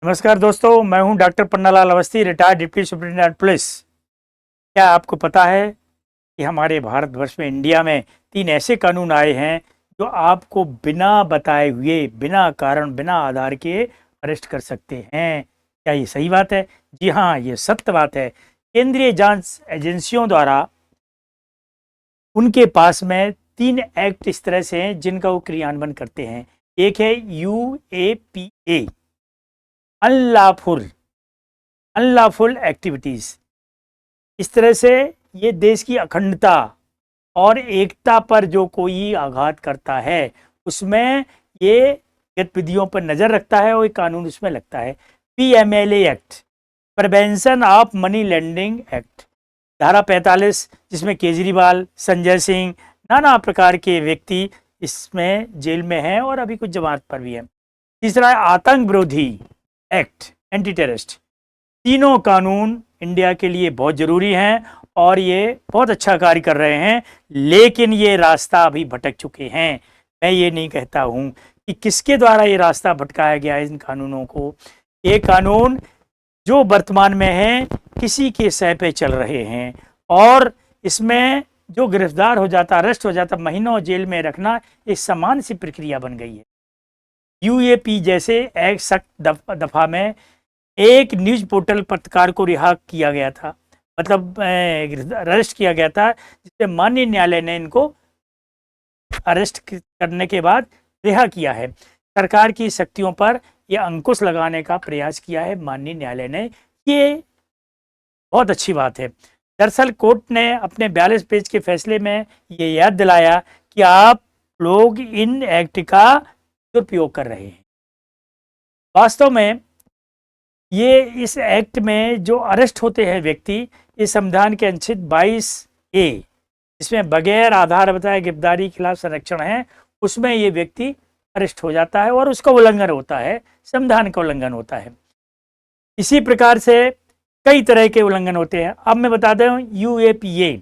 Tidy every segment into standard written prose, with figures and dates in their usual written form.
नमस्कार दोस्तों, मैं हूं doctor Pannalal Awasthi, retired deputy superintendent police. क्या आपको पता है कि हमारे भारतवर्ष में, इंडिया में 3 ऐसे कानून आए हैं जो आपको बिना बताए हुए, बिना कारण, बिना आधार के अरेस्ट कर सकते हैं। क्या ये सही बात है? जी हाँ, ये सत्य बात है। केंद्रीय जांच एजेंसियों द्वारा उनके पास में 3 एक्ट इस तरह से हैं जिनका वो क्रियान्वयन करते हैं। एक है UAPA, अनलॉफुल एक्टिविटीज। इस तरह से ये देश की अखंडता और एकता पर जो कोई आघात करता है उसमें ये गतिविधियों पर नजर रखता है और एक कानून उसमें लगता है। PMLA act, prevention of money landing act, धारा 45, जिसमें केजरीवाल, संजय सिंह, नाना प्रकार के व्यक्ति इसमें जेल में हैं और अभी कुछ जमानत पर भी हैं। तीसरा है आतंक विरोधी एक्ट, एंटी टेररिस्ट। तीनों कानून इंडिया के लिए बहुत जरूरी हैं और ये बहुत अच्छा कार्य कर रहे हैं, लेकिन ये रास्ता अभी भटक चुके हैं। मैं ये नहीं कहता हूं कि किसके द्वारा ये रास्ता भटकाया गया है इन कानूनों को। ये कानून जो वर्तमान में है किसी के सह पे चल रहे हैं और इसमें जो गिरफ्तार हो जाता, अरेस्ट हो जाता, महीनों जेल में रखना एक सामान्य सी प्रक्रिया बन गई है। UAP जैसे एक सख्त दफा में एक न्यूज पोर्टल पत्रकार को रिहा किया गया था, मतलब अरेस्ट किया गया था, जिससे माननीय न्यायालय ने इनको अरेस्ट करने के बाद रिहा किया है। सरकार की शक्तियों पर यह अंकुश लगाने का प्रयास किया है माननीय न्यायालय ने। ये बहुत अच्छी बात है। दरअसल कोर्ट ने अपने 42 पेज के फैसले में ये याद दिलाया कि आप लोग इन एक्ट का दुरुपयोग कर रहे हैं। वास्तव में ये इस एक्ट में जो अरेस्ट होते हैं व्यक्ति, इस संविधान के अनुच्छेद 22A, इसमें बगैर आधार बताए गिरफ्तारी के खिलाफ संरक्षण है, उसमें ये व्यक्ति अरेस्ट हो जाता है और उसका उल्लंघन होता है, संविधान का उल्लंघन होता है। इसी प्रकार से कई तरह के उल्लंघन होते हैं। अब मैं बता दूं UAPA,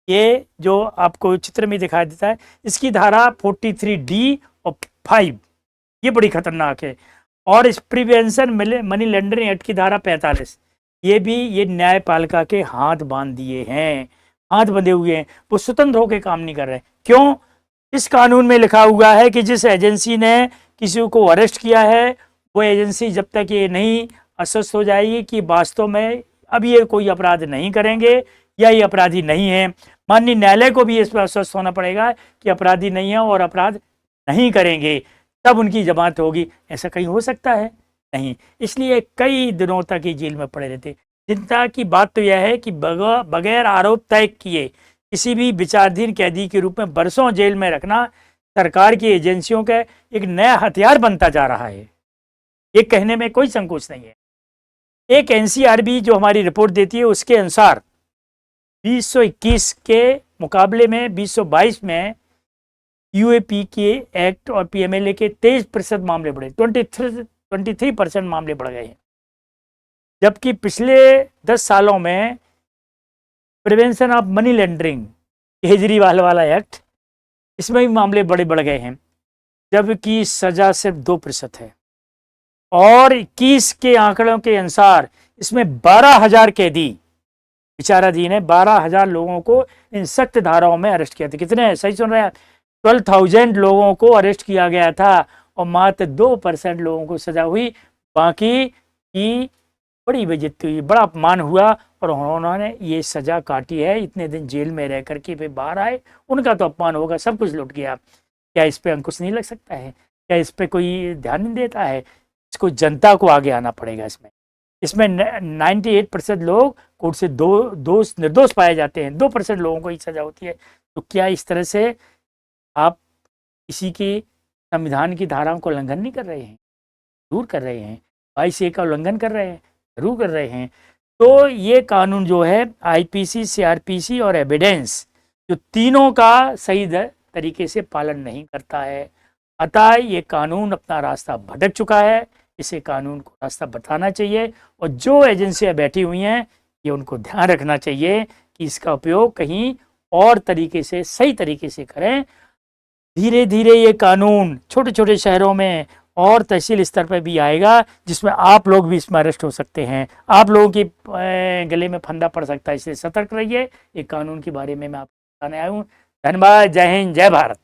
ये जो आपको चित्र में दिखाई देता है, इसकी धारा 43D और 5 ये बड़ी खतरनाक है। और इस प्रिवेंशन मनी लॉन्ड्रिंग एक्ट की धारा 45, ये न्यायपालिका के हाथ बांध दिए हैं, हाथ बंधे हुए हैं, वो स्वतंत्र होकर काम नहीं कर रहे। क्यों? इस कानून में लिखा हुआ है कि जिस एजेंसी ने किसी को अरेस्ट किया है, वो एजेंसी जब तक ये नहीं आश्वस्त हो जाएगी कि वास्तव में अब ये कोई अपराध नहीं करेंगे या ये अपराधी नहीं है, माननीय न्यायालय को भी इस पर आश्वस्त होना पड़ेगा कि अपराधी नहीं है और अपराध नहीं करेंगे, तब उनकी जमानत होगी। ऐसा कहीं हो सकता है? नहीं। इसलिए कई दिनों तक ये जेल में पड़े रहते। चिंता की बात तो यह है कि बगैर आरोप तय किए किसी भी विचाराधीन कैदी के रूप में बरसों जेल में रखना सरकार की एजेंसियों का एक नया हथियार बनता जा रहा है। ये कहने में कोई संकोच नहीं है। एक NCRB जो हमारी रिपोर्ट देती है, उसके अनुसार 2021 के मुकाबले में 2022 में UAP के एक्ट और PMLA के 23% मामले बढ़े, 23% मामले बढ़ गए हैं। जबकि पिछले 10 सालों में prevention of money laundering, Kejriwal वाला एक्ट, इसमें भी मामले बड़े बढ़ गए हैं, जबकि सजा सिर्फ 2% है। और 21 के आंकड़ों के अनुसार इसमें 12,000 कैदी विचाराधीन है। 12,000 लोगों को इन सख्त धाराओं में अरेस्ट किया था। कितने? सही सुन रहे हैं, 12,000 लोगों को अरेस्ट किया गया था और मात्र 2% लोगों को सजा हुई। बाकी की बड़ी बेइज्जती हुई, बड़ा अपमान हुआ और उन्होंने ये सजा काटी है। इतने दिन जेल में रह करके फिर बाहर आए, उनका तो अपमान होगा, सब कुछ लुट गया। क्या इस पर अंकुश नहीं लग सकता है? क्या इस पर कोई ध्यान नहीं देता है? इसको जनता को आगे आना पड़ेगा। इसमें 98% लोग कोर्ट से निर्दोष पाए जाते हैं, 2% लोगों को ही सजा होती है। तो क्या इस तरह से आप किसी की संविधान की धाराओं को उल्लंघन नहीं कर रहे हैं? जरूर कर रहे हैं। 22A का उल्लंघन कर रहे हैं, जरूर कर रहे हैं। तो ये कानून जो है IPC, CRPC और एविडेंस, जो तीनों का सही तरीके से पालन नहीं करता है। अतः ये कानून अपना रास्ता भटक चुका है। इसे कानून को रास्ता बताना चाहिए और जो एजेंसियां बैठी हुई हैं, ये उनको ध्यान रखना चाहिए कि इसका उपयोग कहीं और तरीके से, सही तरीके से करें। धीरे धीरे ये कानून छोटे छोटे शहरों में और तहसील स्तर पर भी आएगा, जिसमें आप लोग भी इसमें अरेस्ट हो सकते हैं, आप लोगों की गले में फंदा पड़ सकता है। इसलिए सतर्क रहिए। एक कानून के बारे में मैं आपको बताने आया हूँ। धन्यवाद। जय हिंद, जय भारत।